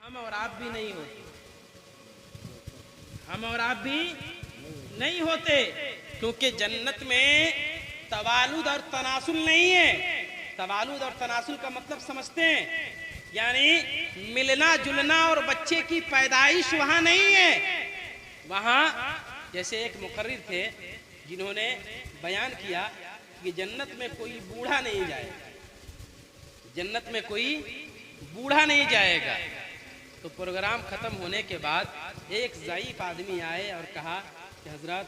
हम और आप भी नहीं होते, हम और आप भी नहीं होते, क्योंकि जन्नत में तवालुद और तनासुल नहीं है। तवालुद और तनासुल का मतलब समझते हैं, यानी मिलना जुलना और बच्चे की पैदाइश वहां नहीं है। वहां जैसे एक मुकर्रिर थे जिन्होंने बयान किया कि जन्नत में कोई बूढ़ा नहीं जाएगा, जन्नत में कोई बूढ़ा नहीं जाएगा। तो प्रोग्राम खत्म होने के बाद एक ज़ईफ आदमी आए और कहा कि हजरत,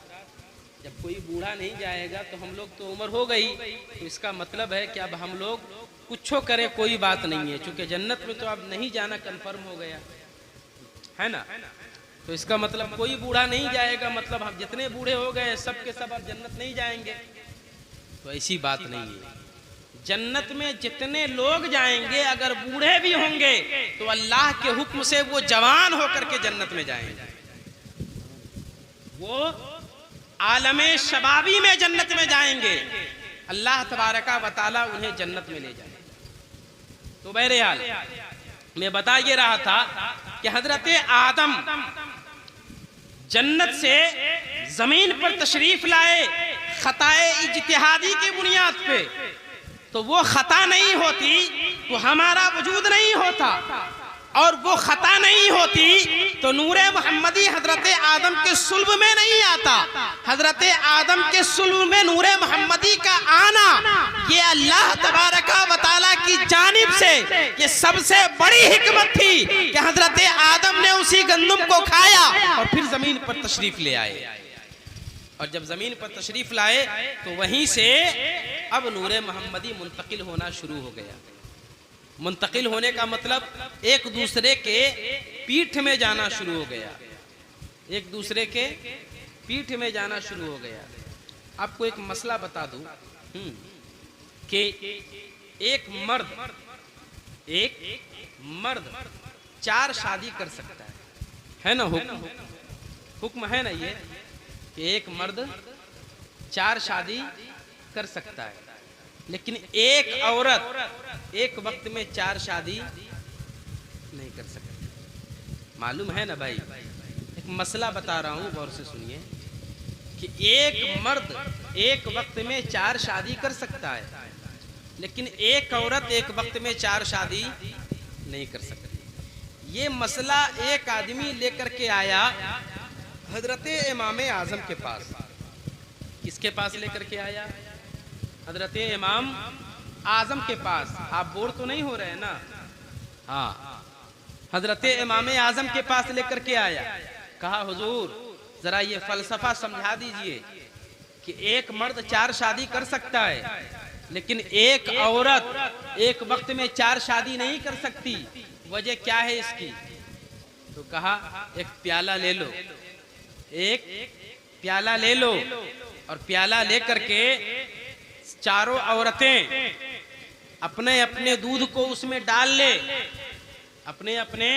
जब कोई बूढ़ा नहीं जाएगा तो हम लोग तो उम्र हो गई, तो इसका मतलब है कि अब हम लोग कुछ करें कोई बात नहीं है, क्योंकि जन्नत में तो अब नहीं जाना कंफर्म हो गया है ना। तो इसका मतलब कोई बूढ़ा नहीं जाएगा, मतलब हम जितने बूढ़े हो गए सब के सब अब जन्नत नहीं जाएंगे। तो ऐसी बात नहीं है, जन्नत में जितने लोग जाएंगे अगर बूढ़े भी होंगे तो अल्लाह के हुक्म से वो जवान होकर के जन्नत में जाएंगे, वो आलमे शबाबी में जन्नत में जाएंगे, अल्लाह तबारका व तआला उन्हें जन्नत में ले जाएंगे। तो बहरहाल मैं बता ये रहा था कि हजरत आदम जन्नत से जमीन पर तशरीफ लाए खताए इज्तिहादी की बुनियाद पे, तो वो खता नहीं होती तो हमारा वजूद नहीं होता, और वो खता नहीं होती तो नूरे मोहम्मदी हजरत आदम के सुल्ब में नहीं आता। हजरत आदम के सुल्ब में नूरे मोहम्मदी का आना ये अल्लाह तबारका व तआला की जानिब से ये सबसे बड़ी हिकमत थी कि हजरत आदम ने उसी गंदुम को खाया और फिर जमीन पर तशरीफ ले आए। और जब जमीन पर तशरीफ लाए तो वहीं से अब नूरे मोहम्मदी मुंतकिल होना शुरू हो गया। मुंतकिल होने का मतलब एक दूसरे के पीठ में जाना शुरू हो गया, एक दूसरे के पीठ में जाना शुरू हो गया। आपको एक मसला बता दूं कि एक मर्द 4 शादी कर सकता है ना, हुक्म है ना ये कि एक मर्द 4 शादी कर सकता है, लेकिन एक औरत एक वक्त में 4 शादी नहीं कर सकती। मालूम है ना भाई, एक मसला बता रहा हूं, गौर से सुनिए कि एक मर्द एक वक्त में 4 शादी कर सकता है, लेकिन एक औरत एक वक्त में 4 शादी नहीं कर सकती। ये मसला एक आदमी लेकर के आया हजरत इमाम आजम के पास। किसके पास लेकर के आया? हजरत इमाम आजम के पास। आप बोर तो नहीं हो रहे हैं ना? हाँ, हजरत इमाम आजम के पास लेकर के आया, कहा हुजूर जरा ये फलसफा समझा दीजिए कि एक मर्द 4 शादी कर सकता है, लेकिन एक औरत एक वक्त में 4 शादी नहीं कर सकती, वजह क्या है इसकी? तो कहा एक प्याला ले लो, एक प्याला ले लो, और प्याला लेकर के चारों औरतें अपने अपने दूध को उसमें डाल ले, अपने अपने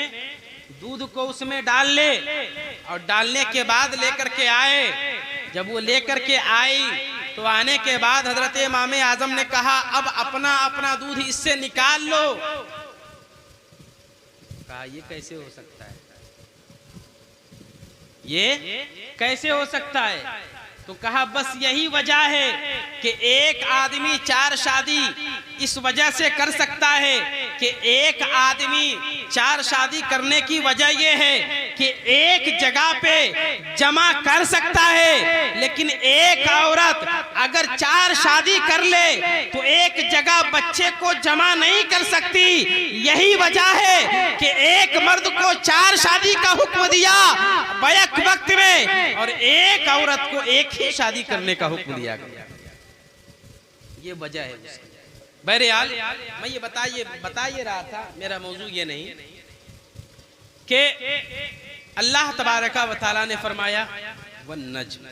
दूध को उसमें डाल ले, और डालने के बाद लेकर के आए। जब वो लेकर के आई तो आने के बाद हजरत इमाम आजम ने कहा अब अपना अपना दूध इससे निकाल लो। कहा ये कैसे हो सकता है, ये कैसे हो सकता है? तो कहा बस यही वजह है कि एक आदमी 4 शादी इस वजह से कर सकता है कि एक आदमी 4 शादी करने की वजह यह है कि एक जगह पे जमा कर सकता है, लेकिन एक औरत अगर 4 शादी कर ले तो एक जगह बच्चे को जमा नहीं कर सकती। यही वजह है कि एक मर्द को 4 शादी का हुक्म दिया बैक वक्त में, और एक औरत को एक ही शादी करने का हुक्म दिया गया। ये वजह है उसकी। बहरहाल मैं ये बताइए रहा था, मेरा मौजू ये नहीं कि अल्लाह तबारका व तआला ने फरमाया वन नज्म,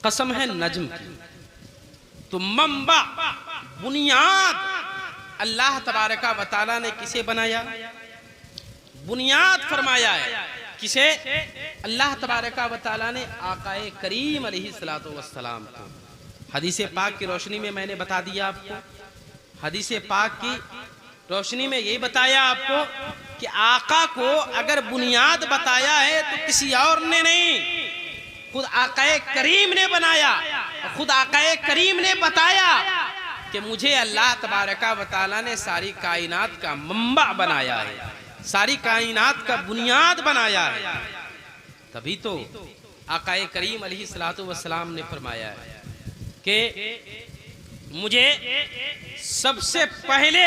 कसम है नज्म की। तो मंबा बुनियाद अल्लाह तबारका व तआला ने किसे बनाया? बुनियाद फरमाया है किसे? अल्लाह तबारका व तआला ने आकाए करीम अलैहिस्सलातु वस्सलाम को। हदीस पाक की रोशनी में मैंने बता दिया आपको, हदीस पाक की रोशनी में यही बताया आपको कि आका को अगर बुनियाद बताया है तो किसी और ने नहीं, खुद आकाए करीम ने बनाया। खुद आकाए करीम ने बताया कि मुझे अल्लाह तबारका व तआला ने सारी कायनात का मंबा बनाया है, सारी कायनात का बुनियाद बनाया है। तभी तो आकाए करीम अलैहिस्सलातु वस्सलाम ने फरमाया है कि मुझे सबसे पहले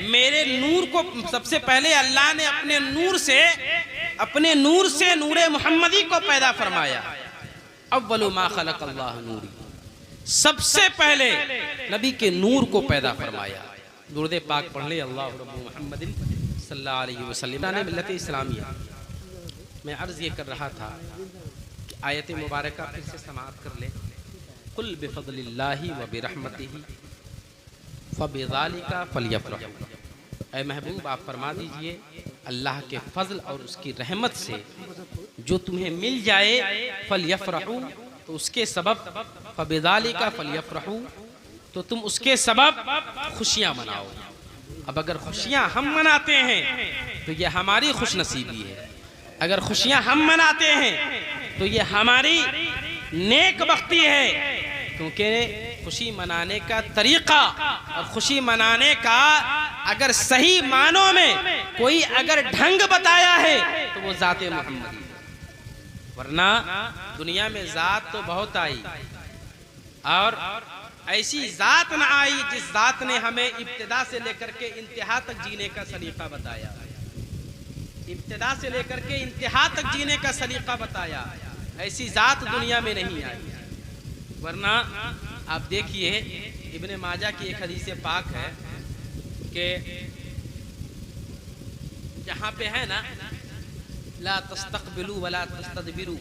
मेरे नूर को, सबसे पहले अल्लाह ने अपने नूर से नूरे मुहम्मदी को पैदा फरमाया। अव्वलु मा खलक़ अल्लाह नूरी, सबसे पहले नबी के नूर को पैदा फरमाया। दुरूद पाक पढ़ ले, अल्लाह रब्बु मुहम्मदिन सल्लल्लाहु अलैहि वसल्लम। मिल्लत इस्लामिया मैं अर्ज़ ये कर रहा था कि आयत मुबारका फिर से समाअत कर ले। कुल बिफज़लिल्लाहि व बिरहमतिही फबिज़ालिका फलयफ़रहू। ऐ महबूब आप फरमा दीजिए, अल्लाह के फजल और उसकी रहमत से जो तुम्हें मिल जाए फलयफ़रहू, तो उसके सबब फबिज़ालिका फलयफ़रहू, तो तुम उसके सबब खुशियाँ मनाओ। अब अगर खुशियाँ हम मनाते हैं तो ये हमारी खुशनसीबी है, अगर खुशियाँ हम मनाते हैं तो ये हमारी नेक बख्ती है। क्योंकि खुशी मनाने का तरीका और खुशी मनाने का अगर सही मानों में कोई अगर ढंग बताया है तो वो ज़ाते मुहम्मदी है। वरना दुनिया में ज़ात तो बहुत आई और ऐसी ज़ात न आई जिस ज़ात ने हमें इब्तिदा से लेकर के इंतहा तक जीने का सलीका बताया, इब्तिदा से लेकर के इंतहा तक जीने का सलीका बताया। ऐसी ज़ात दुनिया में नहीं आई। वरना आप देखिए, इब्ने माजा की एक हदीस पाक है कि जहाँ पे है ना, ला तस्तक़बिलू वला तस्तदबिरू,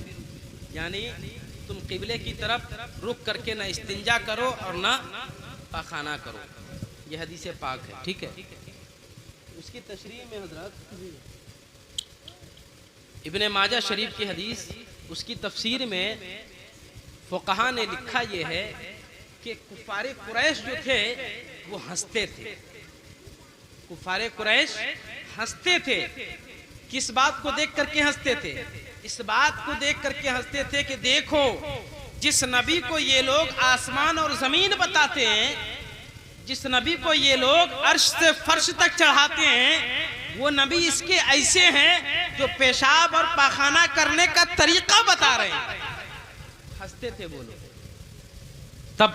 यानी तुम किबले की तरफ रुक करके ना इस्तिंजा करो और ना पाखाना करो। ये हदीस पाक है, ठीक है। उसकी तशरीह में हजरत इब्ने माजा शरीफ की हदीस, उसकी तफसीर में फ़ुक़हा ने लिखा ये है कि कुफ़ारे कुरैश जो थे वो हंसते थे। कुफ़ारे कुरैश हंसते थे। किस बात को देख करके हंसते थे? इस बात को देख करके हंसते थे कि देखो, जिस नबी को ये लोग आसमान और ज़मीन बताते हैं, जिस नबी को ये लोग अर्श से फर्श तक चढ़ाते हैं, वो नबी इसके ऐसे हैं जो पेशाब और पाखाना करने का तरीका बता रहे हैं। हंसते थे वो लोग। तब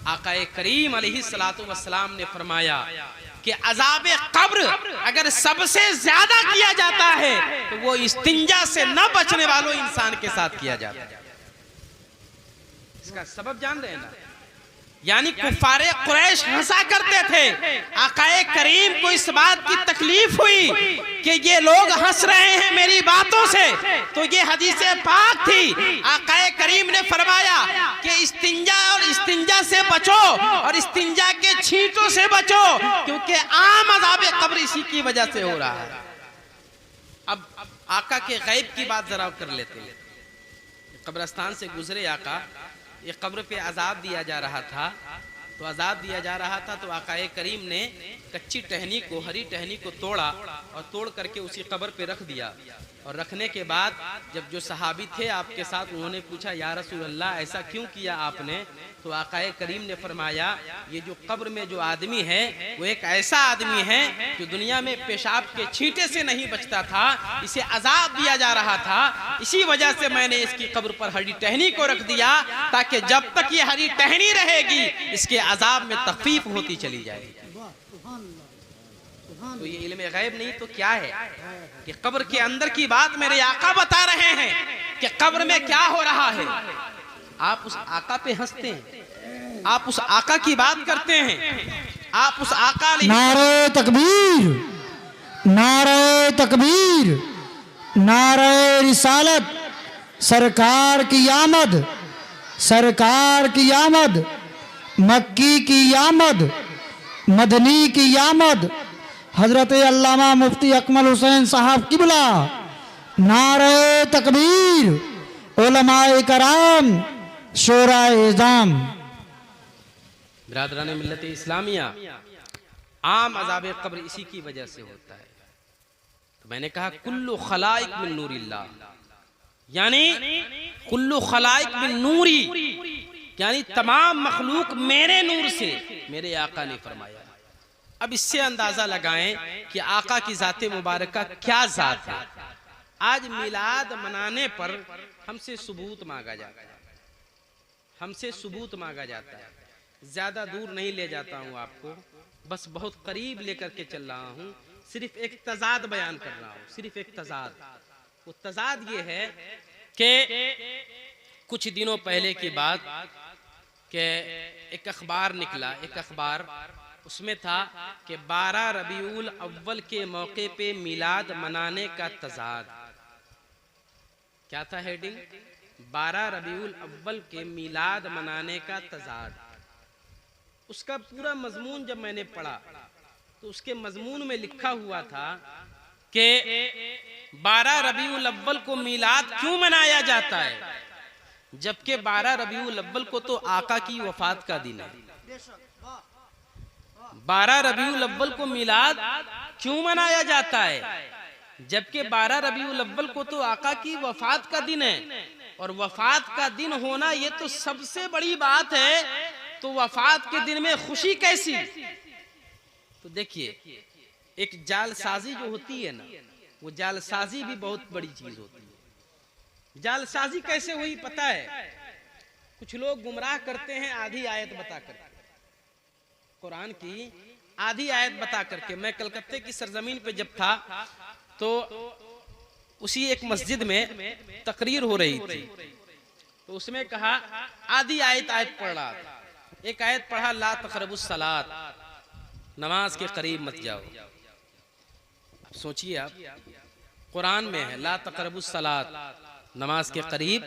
आकाए करीम अलैहिस्सलातु वस्सलाम ने फरमाया कि अज़ाबे कब्र अगर सबसे ज्यादा किया जाता है तो वो इस्तिंजा से न बचने वालों इंसान के साथ किया जाता है। इसका सबब जान रहे हैं ना? यानी कुफारे कुरैश हंसा करते थे। आकाए करीम को इस बात की तकलीफ हुई कि ये लोग हंस रहे हैं मेरी बातों से, तो ये हदीस पाक थी। आकाए करीम ने फरमाया कि इस्तिंजा और इस्तिंजा से बचो और इस्तिंजा के छींटों से बचो, क्योंकि आम अज़ाब कब्र इसी की वजह से हो रहा है। अब आका के गैब की बात जरा कर लेते हैं। कब्रिस्तान से गुजरे आका, ये कब्र पे अजाब दिया जा रहा था, तो अजाब दिया जा रहा था तो आकाए करीम ने कच्ची टहनी को, हरी टहनी को तोड़ा और तोड़ करके उसी कब्र पे रख दिया। और रखने के बाद जब जो सहाबी थे आपके साथ, उन्होंने पूछा या रसूल अल्लाह ऐसा क्यों किया आपने? तो आकाए करीम ने फरमाया ये जो कब्र में जो आदमी है वो एक ऐसा आदमी है जो दुनिया में पेशाब के छींटे से नहीं बचता था, इसे अजाब दिया जा रहा था, इसी वजह से मैंने इसकी कब्र पर हरी टहनी को रख दिया ताकि जब तक ये हरी टहनी रहेगी इसके अजाब में तखफीफ होती चली जाएगी। तो ये इल्म गैब नहीं तो क्या है कि कब्र के अंदर की बात मेरे आका बता रहे हैं कि कब्र में क्या हो रहा है। आप उस आका पे हंसते हैं, आप उस आका की बात करते हैं, आप उस आका नारे तकबीर, नारे तकबीर, नारे रिसालत, सरकार की आमद, सरकार की आमद, मक्की की आमद, मदनी की आमद, हजरत अल्लामा मुफ्ती अकमल हुसैन साहब किबला, नारे तकबीर, उलमाए कराम, शोराए इज़ाम। बिरादरान मिल्लत इस्लामिया, आम अज़ाब कब्र इसी की वजह से होता है। तो मैंने कहा कुल्लु खलाइक मिन नूरिल्लाह, यानी कुल्लु खलाइक मिन नूरी, यानी तमाम मखलूक मेरे नूर से, मेरे आका ने फरमाया। अब इससे अंदाजा लगाएं कि आका की ज़ात मुबारक का क्या ज़ात है। आज मिलाद मनाने पर हमसे सबूत मांगा जाता है, हमसे सबूत मांगा जाता है। ज्यादा दूर नहीं ले जाता हूं आपको, बस बहुत करीब लेकर के चल रहा हूं, सिर्फ एक तजाद बयान कर रहा हूं, सिर्फ एक तजाद। वो तजाद ये है कि कुछ दिनों पहले की बात कि एक अखबार निकला, एक अखबार, उसमें था कि 12 रबीउल अव्वल के मौके पे मिलाद मनाने का तजाद। क्या था हेडिंग? 12 रबीउल अव्वल के मिलाद मनाने का तजाद। उसका पूरा मजमून जब मैंने पढ़ा तो उसके मजमून में लिखा हुआ था कि 12 रबीउल अव्वल को मिलाद क्यों मनाया जाता है, जबकि 12 रबीउल अव्वल को तो आका की वफात का दिन है। 12 रबीउल अव्वल को मिलाद क्यों मनाया जाता है, जबकि 12 रबीउल अव्वल को तो आका की वफात का दिन है। और वफात का दिन होना ये तो सबसे बड़ी बात है, तो वफात के दिन में खुशी कैसी? तो देखिए, एक जालसाजी जो होती है ना, वो जालसाजी भी बहुत बड़ी चीज होती है। जालसाजी कैसे हुई पता है? कुछ लोग गुमराह करते हैं आधी आयत बता करके, कुरान की आधी आयत बता करके। मैं कलकत्ते की सरजमीन पे जब था तो उसी एक मस्जिद में तकरीर हो रही थी, तो उसमें कहा आधी आयत पढ़ रहा था। एक आयत पढ़ा, ला तक़रबुस सलात, नमाज के करीब मत जाओ। अब सोचिए आप, कुरान में है ला तक़रबुस सलात, नमाज के करीब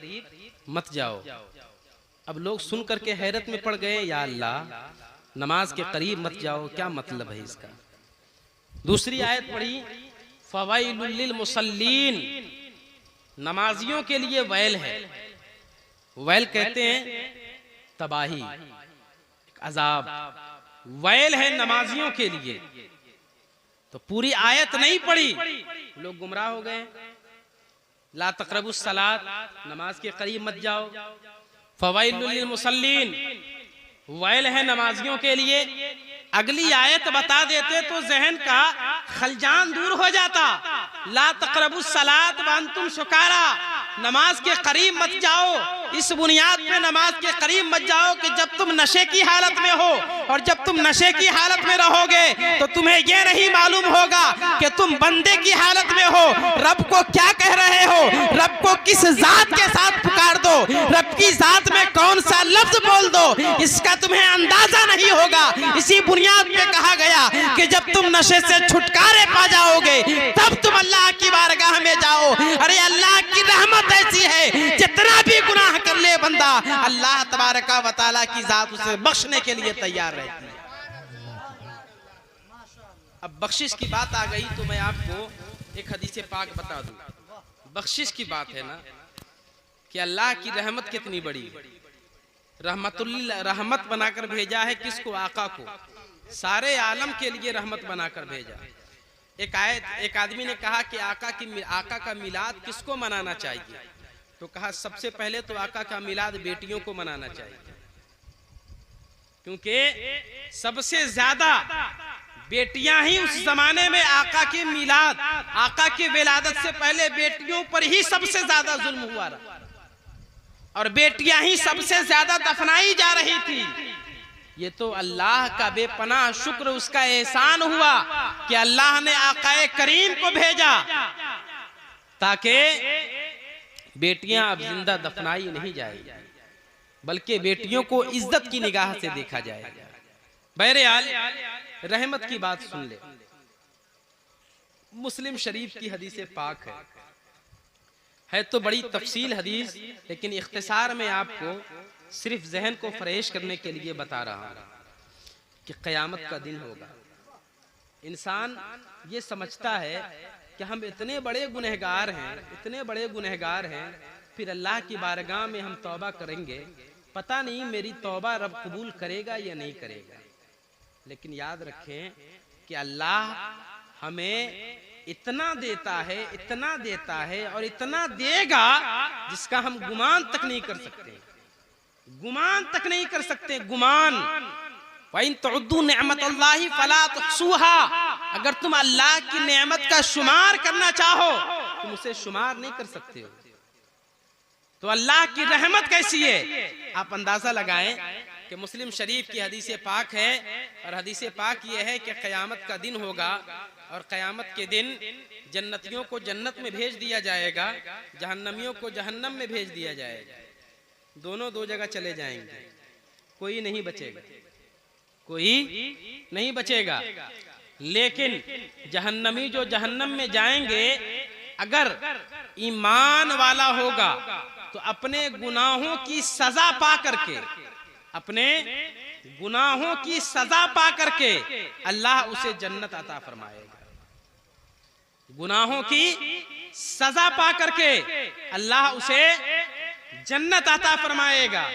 मत जाओ। अब लोग सुन करके हैरत में पड़ गए, या अल्लाह, नमाज के करीब मत जाओ, क्या मतलब है इसका? दूसरी आयत पढ़ी, फवाइलुल लिल मुसल्लीन, नमाजियों के लिए वैल है। वैल कहते हैं तबाही, अजाब, वैल है नमाजियों के लिए। तो पूरी आयत नहीं पढ़ी, लोग गुमराह हो गए। ला तक़रबुस सलात, नमाज के करीब मत जाओ। फवाइलुल लिल मुसल्लीन, वैल है नमाजियों के लिए। अगली आयत बता देते तो जहन का खलजान दूर हो जाता। ला तक़रबुस सलात व अंतुम सुकारा, नमाज के करीब मत जाओ। इस बुनियाद पे नमाज के करीब मत जाओ कि जब तुम नशे की हालत में हो, और जब तुम नशे की हालत में रहोगे तो तुम्हें यह नहीं मालूम होगा कि तुम बंदे की हालत में हो, रब को क्या कह रहे हो, रब को किस जात के साथ पुकार दो, रब की जात में कौन सा लफ्ज बोल दो, इसका तुम्हें अंदाजा नहीं होगा। इसी बुनियाद पे कहा गया कि जब तुम नशे से छुटकारे पा जाओगे तब तुम अल्लाह की बारगाह में जाओ। अरे अल्लाह की रहमत ऐसी है, जितना भी गुनाह कर ले बंदा, अल्लाह तबारका व तआला की जात उसे बख्शने के लिए तैयार रहती है। अब बख्शिश की बात आ गई तो मैं आपको एक हदीस पाक बता दूं। बख्शिश की बात है ना, कि अल्लाह की रहमत कितनी बड़ी है। रहमत बनाकर भेजा है किसको? आका को, सारे आलम के लिए रहमत बनाकर भेजा। एक आदमी ने कहा कि आका का मिलाद किसको मनाना चाहिए? तो कहा सबसे पहले तो आका का मिलाद बेटियों को मनाना चाहिए, क्योंकि सबसे ज्यादा बेटियां ही उस जमाने में आका के मिलाद, आका की विलादत से पहले बेटियों पर ही सबसे ज्यादा जुल्म हुआ रहा, और बेटियां ही सबसे ज्यादा दफनाई जा रही थी। ये तो अल्लाह का बेपनाह शुक्र, उसका एहसान हुआ कि अल्लाह ने आकाए करीम को भेजा ताकि बेटियां अब जिंदा दफनाई नहीं जाएगी, बल्कि बेटियों को इज्जत की निगाह से देखा जाएगा। बहरहाल रहमत की बात सुन ले। मुस्लिम शरीफ की हदीस पाक है तो बड़ी तफसील हदीस, लेकिन इख्तिसार में आपको सिर्फ जहन को फ्रेश करने के लिए बता रहा हूं कि क़यामत का दिन होगा। इंसान ये समझता है कि हम इतने बड़े गुनहगार हैं, इतने बड़े गुनहगार हैं, फिर अल्लाह की बारगाह में हम तौबा करेंगे, पता नहीं मेरी तौबा रब कबूल करेगा या नहीं करेगा। लेकिन याद रखें कि अल्लाह हमें इतना देता है और इतना देगा जिसका हम गुमान तक नहीं कर सकते, गुमान। वइन तुअद्दू निअमतल्लाहि फला तुहसूहा, अगर तुम अल्लाह की नेमत का शुमार करना चाहो तुम उसे शुमार नहीं कर सकते हो। तो अल्लाह की रहमत कैसी है आप अंदाजा लगाएं कि मुस्लिम शरीफ की हदीस पाक है, और हदीस पाक ये है कि क़यामत का दिन होगा और क़यामत के दिन जन्नतियों को जन्नत में भेज दिया जाएगा, जहन्नमियों को जहन्नम में भेज दिया जाएगा। दोनों दो जगह चले जाएंगे, कोई नहीं बचेगा। लेकिन जहन्नमी जो जहन्नम में जाएंगे अगर ईमान वाला होगा तो अपने गुनाहों की सजा पा करके अल्लाह उसे जन्नत अता फरमाएगा। गुनाहों की सजा पा करके अल्लाह उसे जन्नत अता फरमाएगा।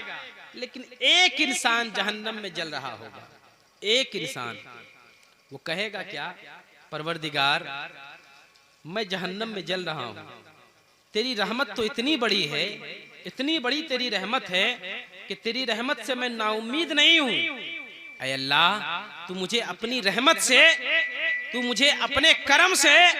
लेकिन एक इंसान जहन्नम में जल रहा होगा, एक इंसान, वो कहेगा क्या, परवरदिगार मैं जहन्नम में जल रहा हूं, तेरी रहमत तो इतनी बड़ी है, इतनी बड़ी तेरी रहमत है कि तेरी रहमत से मैं नाउम्मीद नहीं हूं। ऐ अल्लाह तू मुझे अपनी रहमत से, तू मुझे अपने करम से,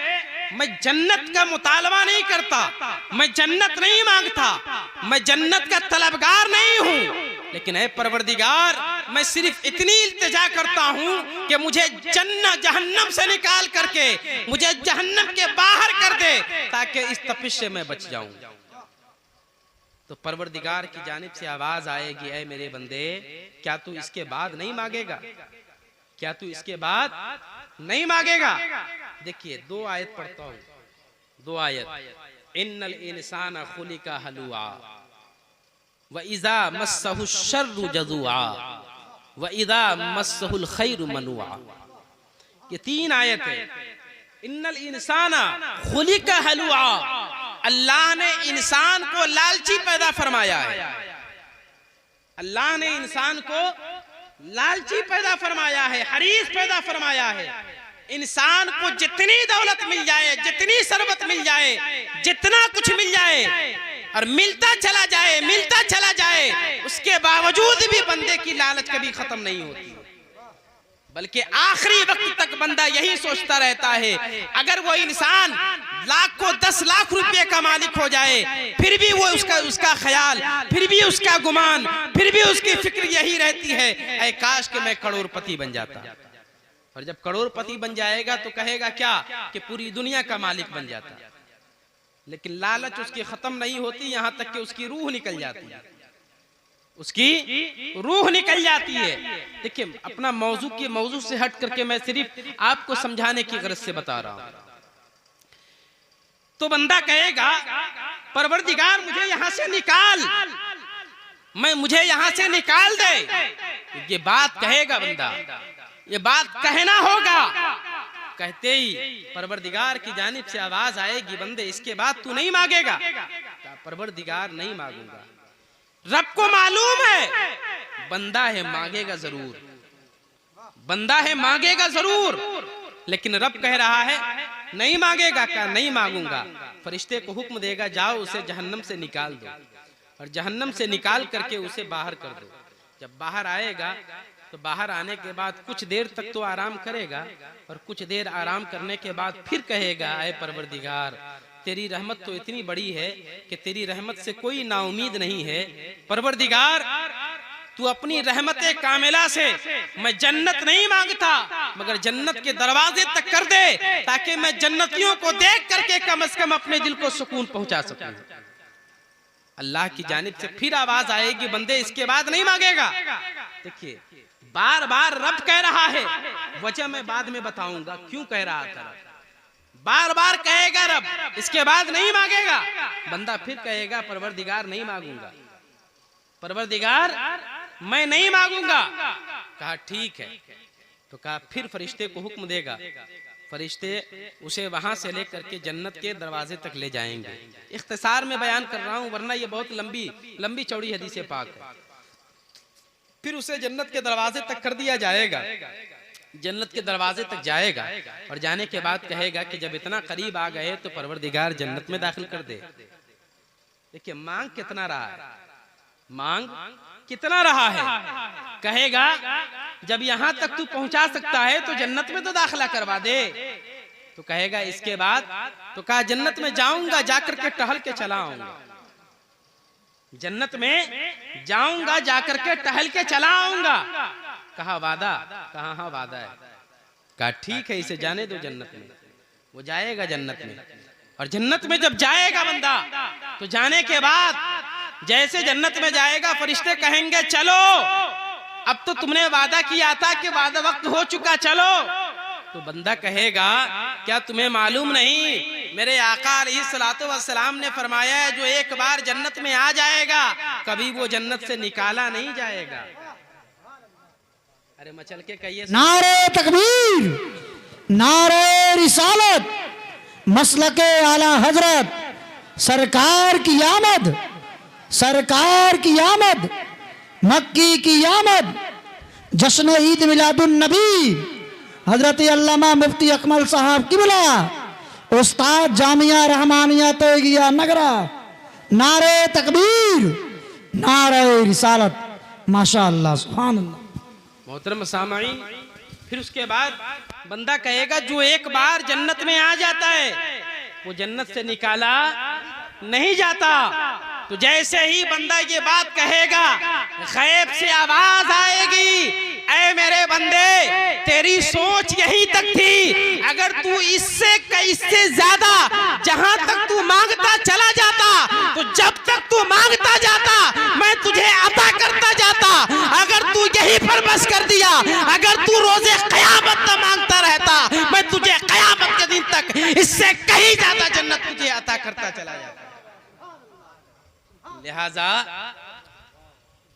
मैं जन्नत का मुतालबा नहीं करता, मैं जन्नत नहीं मांगता, मैं जन्नत का तलबगार नहीं हूं, लेकिन ऐ परवरदिगार मैं सिर्फ इतनी इल्तिजा करता हूं कि मुझे जहन्नम से निकाल करके मुझे जहन्नम के बाहर कर दे ताकि इस तपिश से मैं बच जाऊं। तो परवरदिगार की जानिब से आवाज आएगी, ऐ मेरे बंदे क्या तू इसके बाद नहीं मांगेगा, क्या तू इसके बाद नहीं मांगेगा। देखिए दो आयत पढ़ता हूं, दो आयत। इन्नल इंसाना खुलिका हलुआ व इज़ा मस्सहु शर्रु जज़ुआ व इज़ा मस्सहुल खैरु मनुआ। ये तीन आयत है। इन्नल इंसाना खुलिका हलुआ, अल्लाह ने इंसान को लालची पैदा फरमाया है, अल्लाह ने इंसान को लालची पैदा फरमाया है, हरीस पैदा फरमाया है। इंसान को जितनी दौलत मिल जाए, जितनी सरबत मिल जाए, जितना कुछ मिल जाए और मिलता चला जाए, उसके बावजूद भी बंदे की लालच कभी खत्म नहीं होती, बल्कि आखिरी वक्त तक बंदा यही सोचता रहता है। अगर वो इंसान लाख को 10 लाख रुपए का मालिक हो जाए फिर भी वो उसका ख्याल, फिर भी उसका गुमान, फिर भी उसकी फिक्र यही रहती है, ऐ काश कि मैं करोड़पति बन जाता। और जब करोड़पति बन जाएगा तो कहेगा क्या कि पूरी दुनिया का मालिक बन जाता। लेकिन लालच उसकी खत्म नहीं होती, यहां तक कि उसकी रूह निकल जाती है, उसकी रूह निकल जाती है। देखिए अपना मौजू से हट करके मैं सिर्फ आपको समझाने की गरज से बता रहा हूं। तो बंदा कहेगा परवरदिगार मुझे यहां से निकाल, मुझे यहां से निकाल दे। ये बात कहेगा बंदा, ये बात कहना होगा। कहते ही परवरदिगार की जानिब से आवाज आएगी, बंदे इसके बाद तू नहीं मांगेगा। परवरदिगार नहीं मांगूंगा। रब को मालूम है बंदा है मांगेगा जरूर, बंदा है मांगेगा जरूर, लेकिन रब कह रहा है नहीं मांगेगा। क्या नहीं मांगूंगा? फरिश्ते को हुक्म देगा जाओ उसे जहन्नम से निकाल दो, और जहन्नम से निकाल करके उसे बाहर कर दो। जब बाहर आएगा तो बाहर आने के बाद कुछ देर तक तो आराम करेगा, और कुछ देर आराम करने के बाद फिर कहेगा ऐ परवरदिगार तेरी रहमत तो इतनी बड़ी है कि तेरी रहमत से कोई नाउमीद नहीं है। परवरदिगार तू अपनी रहमत कामिला से, मैं जन्नत नहीं मांगता मगर जन्नत के दरवाजे तक कर दे ताकि मैं जन्नतियों को देख करके कम से कम अपने दिल को सुकून पहुंचा सकूं। अल्लाह की जानिब से फिर आवाज आएगी, बंदे इसके बाद नहीं मांगेगा। देखिए बार बार रब कह रहा है, वजह मैं बाद में बताऊंगा क्यों कह रहा था। बार बार कहेगा रब, इसके बाद नहीं मांगेगा। बंदा फिर कहेगा परवरदिगार नहीं मांगूंगा, परवरदिगार मैं नहीं मांगूंगा। कहा ठीक है, तो कहा फिर फरिश्ते को हुक्म देगा, फरिश्ते उसे वहां से लेकर के जन्नत के दरवाजे तक ले जाएंगे। इख्तिसार में बयान कर रहा हूं वरना ये बहुत लंबी चौड़ी हदीस पाक है। फिर उसे जन्नत के दरवाजे तक कर दिया जाएगा। जन्नत के दरवाजे तक जाएगा और जाने के बाद कहेगा कि जब इतना करीब आ गए तो परवरदिगार जन्नत में दाखिल कर दे। देखिए मांग कितना रहा है, मांग कितना रहा है। कहेगा जब यहां तक तू पहुंचा सकता है तो जन्नत में तो दाखिला करवा दे। तो कहेगा इसके बाद, तो कहा जन्नत में जाऊंगा, जाकर के टहल के चला आऊंगा, जन्नत में जाऊंगा, जाकर के टहल के चला आऊंगा। कहा वादा? कहा हाँ वादा है। कहा ठीक है, इसे जाने दो जन्नत में। वो जाएगा जन्नत में, और जन्नत में जब जाएगा बंदा तो जाने के बाद जैसे जन्नत में जाएगा फरिश्ते कहेंगे चलो, अब तो तुमने वादा किया था कि वादा वक्त हो चुका, चलो। तो बंदा कहेगा क्या तुम्हें मालूम नहीं, मेरे आका अलैहिस्सलातु वस्सलाम ने फरमाया है जो एक बार जन्नत में आ जाएगा कभी वो जन्नत से निकाला नहीं जाएगा। अरे मचल के कहिए, नारे तकबीर, नारे रिसालत, मसलके आला हजरत, सरकार की आमद, सरकार की आमद, मक्की की आमद, जश्न ईद मिलादुन नबी, हजरत अल्लामा मुफ्ती अकमल साहब किबला, उस्ताद जामिया रहमानिया तैगिया नगरा। नारे तकबीर, नारे रिसालत, माशाअल्लाह सुभान अल्लाह। मोहतरम सामाईन, फिर उसके बाद बंदा कहेगा जो एक बार जन्नत में आ जाता है वो जन्नत से निकाला नहीं जाता। तो जैसे ही बंदा ये बात कहेगा गैब से आवाज आएगी, ऐ मेरे बंदे तेरी सोच यहीं तक थी, अगर तू इससे ज्यादा जहां तक तू मांगता चला जाता तो जब तक तू मांगता जाता मैं तुझे अता करता जाता। अगर तू यहीं पर बस कर दिया, अगर तू रोजे कयामत तक मांगता रहता मैं तुझे कयामत के दिन तक इससे कहीं ज्यादा जन्नत तुझे अता करता चला जाता। लिहाजा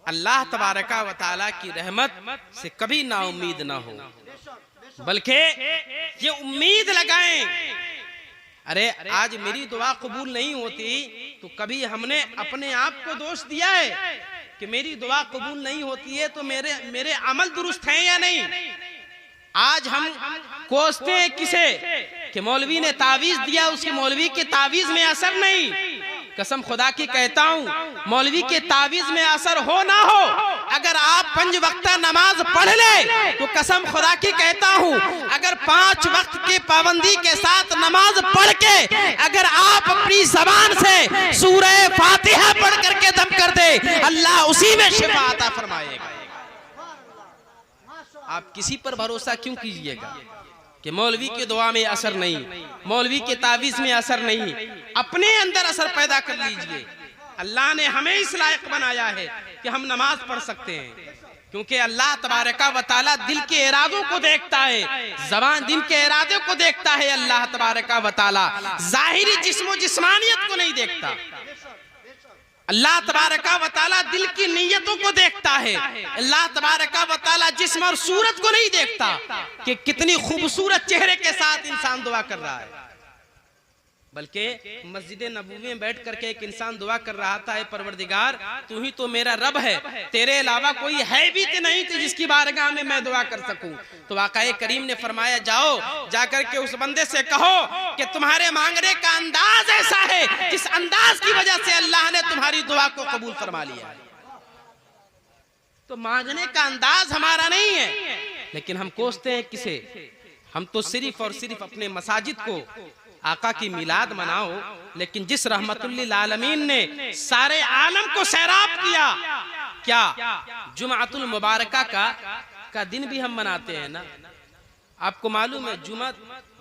अल्लाह तबारका व तआला की रहमत से कभी नाउम्मीद ना हो, बल्कि ये उम्मीद लगाएं। अरे आज मेरी दुआ कबूल नहीं होती तो कभी हमने अपने आप को दोष दिया है कि मेरी दुआ कबूल नहीं होती है तो मेरे अमल दुरुस्त हैं या नहीं। आज हम कोसते हैं किसे कि मौलवी ने तावीज दिया, उसके मौलवी के तावीज में असर नहीं। कसम खुदा की कहता हूँ मौलवी के तावीज में असर हो ना हो, अगर आप 5 वक्ता नमाज पढ़ ले तो कसम खुदा की कहता हूँ अगर 5 वक्त की पाबंदी के साथ नमाज पढ़ के अगर आप अपनी जबान से सूरह फातिहा पढ़ करके दम कर दे अल्लाह उसी में शिफा अता फरमाएगा। आप किसी पर भरोसा क्यों कीजिएगा कि मौलवी की दुआ में असर नहीं, मौलवी के तावीज में असर नहीं, अपने अंदर असर पैदा कर लीजिए। अल्लाह ने हमें इस लायक बनाया है कि हम नमाज पढ़ सकते हैं, क्योंकि अल्लाह तबारका व तआला दिल के इरादों को देखता है, ज़बान दिल के इरादे को देखता है। अल्लाह तबारका व तआला ज़ाहिरी जिस्म जिस्मानियत को नहीं देखता। अल्लाह तबारका व तआला दिल की नीयतों को देखता है। अल्लाह तबारका व तआला जिस्म और सूरत को नहीं देखता कि कितनी खूबसूरत चेहरे के साथ इंसान दुआ कर रहा है, बल्कि मस्जिद नबवी में बैठ करके एक इंसान दुआ कर रहा था, परवरदिगार तू ही तो मेरा रब है, तेरे अलावा कोई है भी तो नहीं थी जिसकी बारगाह में मैं दुआ कर सकूं। तो आक़ाए करीम ने फरमाया जाओ जाकर के उस बंदे से कहो कि तुम्हारे मांगने का अंदाज ऐसा है जिस अंदाज की वजह से अल्लाह ने तुम्हारी दुआ को कबूल फरमा लिया है। तो मांगने का अंदाज हमारा नहीं है, लेकिन हम कोसते हैं किसे? हम तो सिर्फ और सिर्फ अपने मसाजिद को आका की मिलाद मनाओ, लेकिन जिस रहमतुल लिल आलमीन ने सारे आलम को सैराब किया, क्या जुमातुल मुबारका का दिन भी हम मनाते हैं ना। आपको मालूम है जुमा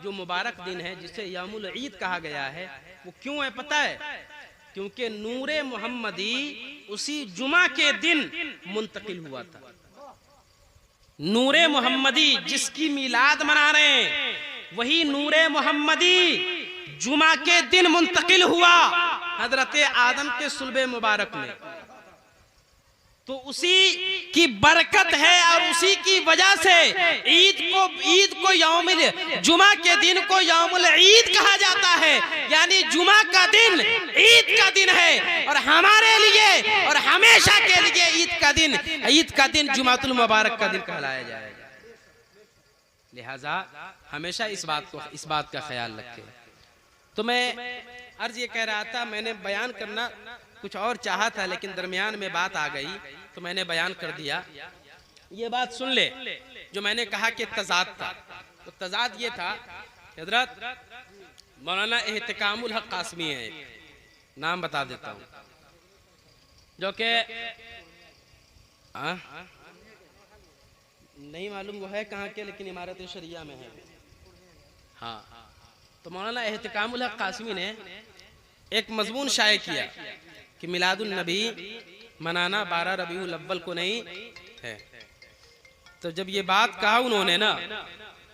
जो मुबारक दिन है जिसे यौमुल ईद कहा गया है वो क्यों है पता है? क्योंकि नूरे मोहम्मदी उसी जुमा के दिन मुंतकिल हुआ था। नूरे मोहम्मदी जिसकी मिलाद मना रहे हैं वही नूरे मोहम्मदी जुमा के दिन मुंतकिल हुआ हजरत आदम के सुल्बे मुबारक में। तो उसी की बरकत है और उसी की वजह से ईद को यौमुल जुमा के दिन को यौमुल ईद कहा जाता है, यानी जुमा का दिन ईद का दिन है। और हमारे लिए और हमेशा के लिए ईद का दिन जुमातुल मुबारक का दिन कहलाया जाएगा। लिहाजा हमेशा इस बात का ख्याल रखें। तो मैं अर्ज ये कह रहा था, मैंने बयान करना कुछ और चाहा था लेकिन दरमियान में बात आ गई तो मैंने बयान कर दिया। ये बात सुन ले जो मैंने कहा कि तजाद था, तो तजाद ये था हजरत मौलाना एहतिकामुल हक कासमी है, नाम बता देता हूँ, जो कि नहीं मालूम वो है कहाँ के, लेकिन इमारत शरिया में है। हाँ, तो मौलाना एहतिकामुल हक कासमी ने एक मजमून शाये किया कि मिलादुन नबी मनाना 12 रबीउल अव्वल को नहीं है। तो जब ये बात कहा उन्होंने ना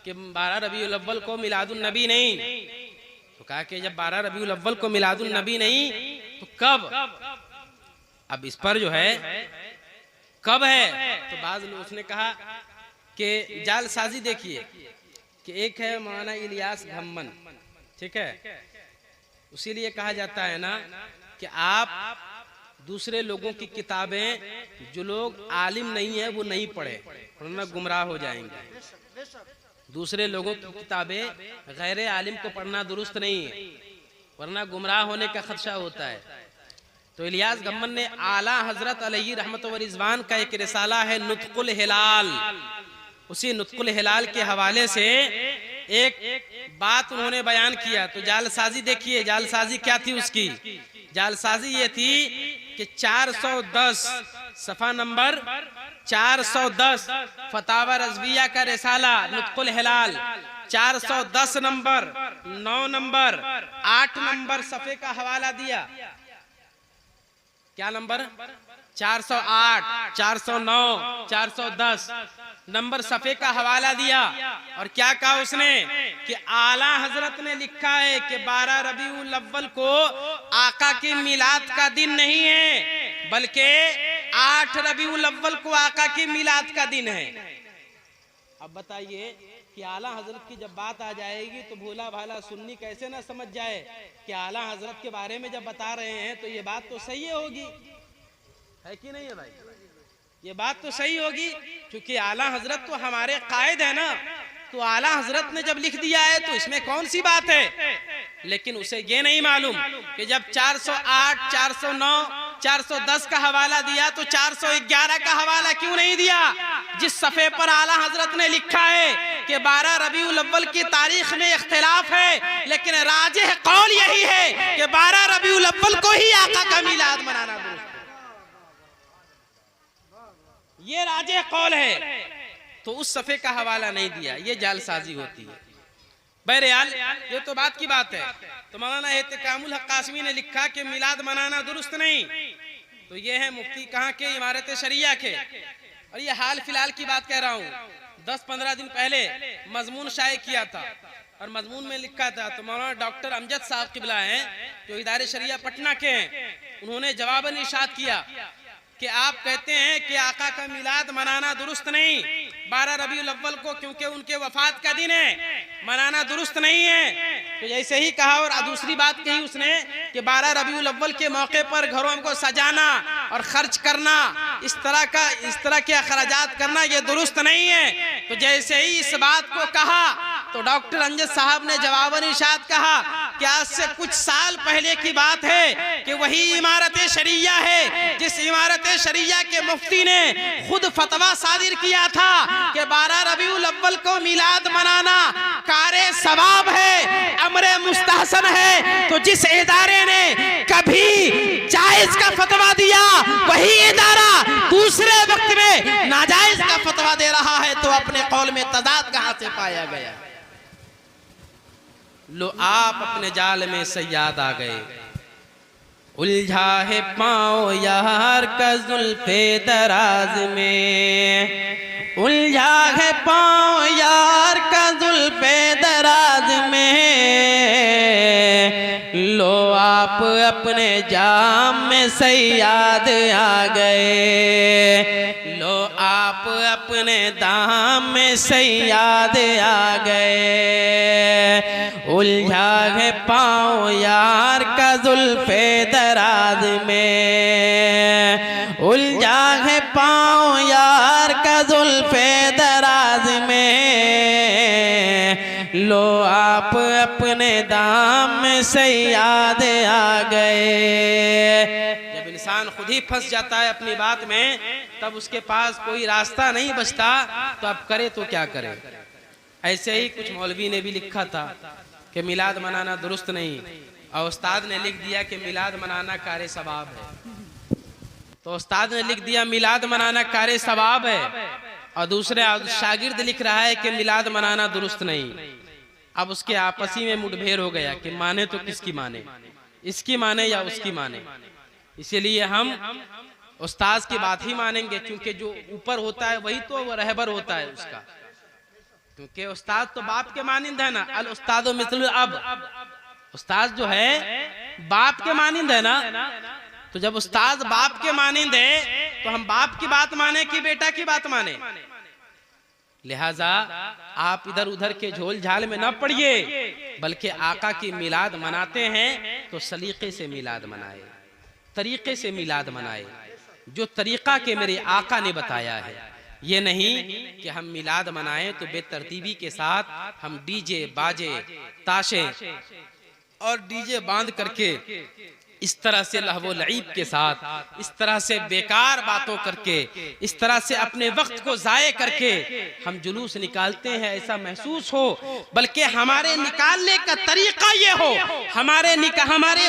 कि 12 रबीउल अव्वल को मिलादुन नबी नहीं, तो कहा कि जब 12 रबीउल अव्वल को मिलादुन नबी नहीं तो कब? अब इस पर जो है कब है, तो बाज़ लोग उसने कहा कि जालसाजी देखिए कि एक है मौलाना इलियास घम्मन, ठीक है, उसीलिए कहा जाता है ना कि आप दूसरे लोगों की किताबें जो लोग आलिम नहीं है वो नहीं पढ़े वरना गुमराह हो जाएंगे। दूसरे लोगों की किताबें गैर आलिम को पढ़ना दुरुस्त नहीं है वरना गुमराह होने का खदशा होता है। तो इलियास गम्मन ने आला हजरत अलैहि रहमत व रिजवान का एक रिसाला है नुत्कुल हिलाल, उसी नुत्कुल हिलाल के हवाले से एक बात उन्होंने बयान किया। तो जालसाजी देखिए, जालसाजी क्या थी उसकी? जालसाजी ये थी कि 410 सफा नंबर 410 फतावा रज़विया का रिसाला नुत्कुल हिलाल 410 नंबर 9 नंबर 8 नंबर सफे का हवाला दिया। क्या नंबर? 408, 409, 410 नंबर सफे का हवाला दिया। और क्या कहा उसने कि आला हजरत ने लिखा है कि 12 रबीउल अव्वल को आका की मिलाद का दिन नहीं है बल्कि 8 रबीउल अव्वल को आका की मिलाद का दिन है। अब बताइए कि आला हजरत की जब बात आ जाएगी तो भोला भाला सुन्नी कैसे ना समझ जाए कि आला हजरत के बारे में जब बता रहे हैं तो ये बात तो सही होगी, है कि नहीं है भाई? ये बात तो सही होगी क्योंकि आला हजरत तो हमारे कायद है ना। तो आला हजरत ने जब लिख दिया है तो इसमें कौन सी बात है? लेकिन उसे ये नहीं मालूम कि जब 408, 409, 410 का हवाला दिया तो 411 का हवाला क्यों नहीं दिया, जिस सफे पर आला हजरत ने लिखा है कि 12 रबीउल अव्वल की तारीख में इख्तिलाफ है लेकिन राजिह कौल यही है कि 12 रबीउल अव्वल को ही आका का मिलाद मनाना दुरुस्त है। ये राजिह कौल है, तो उस सफे का हवाला नहीं दिया। ये जालसाजी होती है। बहरहाल ये तो बात की बात है। तो मौलाना एहतिकामुल हक कासमी ने लिखा कि मिलाद मनाना दुरुस्त नहीं। तो ये है मुफ्ती कहाँ के? इमारत शरिया के। और ये हाल फिलहाल की बात कह रहा हूँ, 10-15 दिन पहले मजमून शाये किया था और मजमून में लिखा था। तो मौलाना डॉक्टर अमजद साहब किबला हैं जो इदारे शरिया पटना के हैं, उन्होंने जवाबन इरशाद किया कि आप कहते हैं कि आका का मिलाद मनाना दुरुस्त नहीं 12 रबीउल अव्वल को क्योंकि उनके वफात का दिन है, मनाना दुरुस्त नहीं है। तो जैसे ही कहा और दूसरी बात कही उसने कि 12 रबीउल अव्वल के मौके पर घरों को सजाना और खर्च करना, इस तरह के अखराजात करना ये दुरुस्त नहीं है। तो जैसे ही इस बात को कहा तो डॉक्टर अमजद साहब ने जवाबन इरशाद कहा कि आज से कुछ साल पहले की बात है कि वही इमारत शरिया है जिस इमारत शरिया के मुफ्ती ने खुद फतवा सादिर किया था कि 12 रबीउल अव्वल को मिलाद मनाना कारे सवाब है, अमरे मुस्तहसन है। तो जिस इदारे ने कभी जायज का फतवा दिया वही इदारा दूसरे वक्त में नाजायज का फतवा दे रहा है, तो अपने कौल में तजाद कहां से पाया गया? लो आप अपने जाल में सयाद आ गए, उलझा है पाँव यार का जुल्फे दराज में, उलझा है पाँव यार का जुल्फे दराज में। लो आप अपने जाम में सयाद आ गए, लो आप अपने दाम में सयाद आ गए। उलझा है पाँव यार का जुल्फे दराज में, उलझा है पाँव यार का जुल्फे दराज में। बाप अपने दाम से याद आ गए। जब इंसान खुद ही फंस जाता है अपनी बात में, तब उसके पास कोई रास्ता नहीं बचता, तो अब करे तो क्या करे। ऐसे ही कुछ मौलवी ने भी लिखा था कि मिलाद मनाना दुरुस्त नहीं, और उस्ताद ने लिख दिया कि मिलाद मनाना कारे सवाब है। तो उस्ताद ने लिख दिया मिलाद मनाना कारे सवाब है, और दूसरे शागिर्द लिख रहा है कि मिलाद मनाना दुरुस्त नहीं। अब उसके आपसी में मुठभेड़ हो गया कि माने तो किसकी माने, इसकी माने या उसकी माने। इसीलिए हम उस्ताद की बात ही मानेंगे, क्योंकि जो ऊपर होता है वही तो वो रहबर होता है उसका। क्योंकि उस्ताद तो बाप के मानिंद है ना, अल उस्तादो मिस्लुल अब, उस्ताद जो है बाप के मानिंद है ना। तो जब उस्ताद बाप के मानिंद है, तो हम बाप की बात माने कि बेटा की बात माने। लिहाजा आप इधर उधर के झोल झाल में न पड़िए, बल्कि आका की मिलाद मनाते हैं तो सलीके से मिलाद मनाए, तरीके से मिलाद मनाए, जो तरीका के मेरे आका ने बताया है। ये नहीं कि हम मिलाद मनाएं तो बेतरतीबी के साथ हम डीजे बाजे ताशे और डीजे बांध करके इस तरह से लहवो लईब के साथ, इस तरह से बेकार बातों करके, इस तरह से अपने वक्त को जाये करके हम जुलूस निकालते हैं, ऐसा महसूस हो। बल्कि हमारे निकालने का तरीका ये हो, हमारे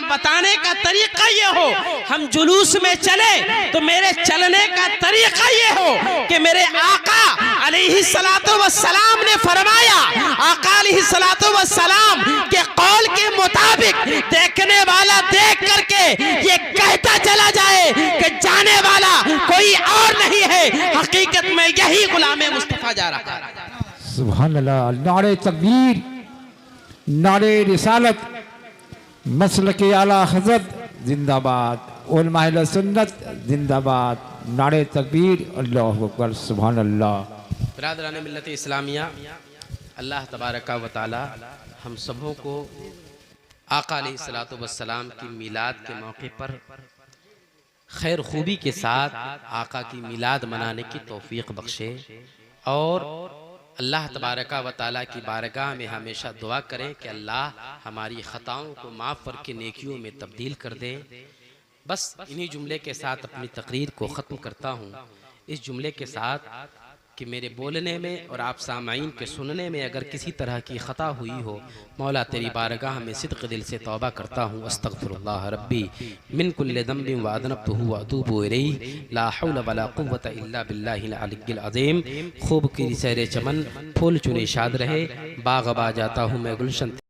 बताने का तरीका ये हो, हम जुलूस में चले तो मेरे चलने का तरीका ये हो कि मेरे आका अलैहिस्सलातु वस्सलाम ने फरमाया, आका अलैहिस्सलातु वस्सलाम के कौल के मुताबिक देखने वाला देख करके ये कहता चला जाए कि जाने वाला कोई और नहीं है, हकीकत में यही गुलाम मुस्तफा जा रहा है। सुभान अल्लाह। नारे तकबीर, नारे रिसालत, मसलक आला हज़रत जिंदाबाद, उलमा अहले सुन्नत जिंदाबाद, नारे तकबीर, अल्लाहु अकबर, सुभान अल्लाह। बिरादरान मिल्लत इस्लामिया, अल्लाह तबारक व तआला हम सबों को आका अलैहिस्सलातु वस्सलाम की मिलाद के मौके पर खैर खूबी के साथ आका की मिलाद मनाने की तौफीक बख्शे, और अल्लाह तबारक व तआला की बारगाह में हमेशा दुआ करें कि अल्लाह हमारी ख़ताओं को माफ़ करके नेकियों में तब्दील कर दे। बस इन्हीं जुमले के साथ अपनी तकरीर को ख़त्म करता हूँ, इस जुमले के साथ कि मेरे बोलने में और आप सामाईन के सुनने में अगर किसी तरह की ख़ता हुई हो, मौला तेरी बारगाह में सिद्क़ दिल से तौबा करता हूँ। अस्तग़फ़िरुल्लाह रब्बी मिन कुल्लि ज़ंबिन व अज़नबतुहु व अतूबु इलैहि, ला हौला वला कुव्वता इल्ला बिल्लाहिल अलिय्यिल अज़ीम। खूब की सैर चमन, फूल चुने शाद रहे, बाग़ बा जाता हूँ मैं गुलशन।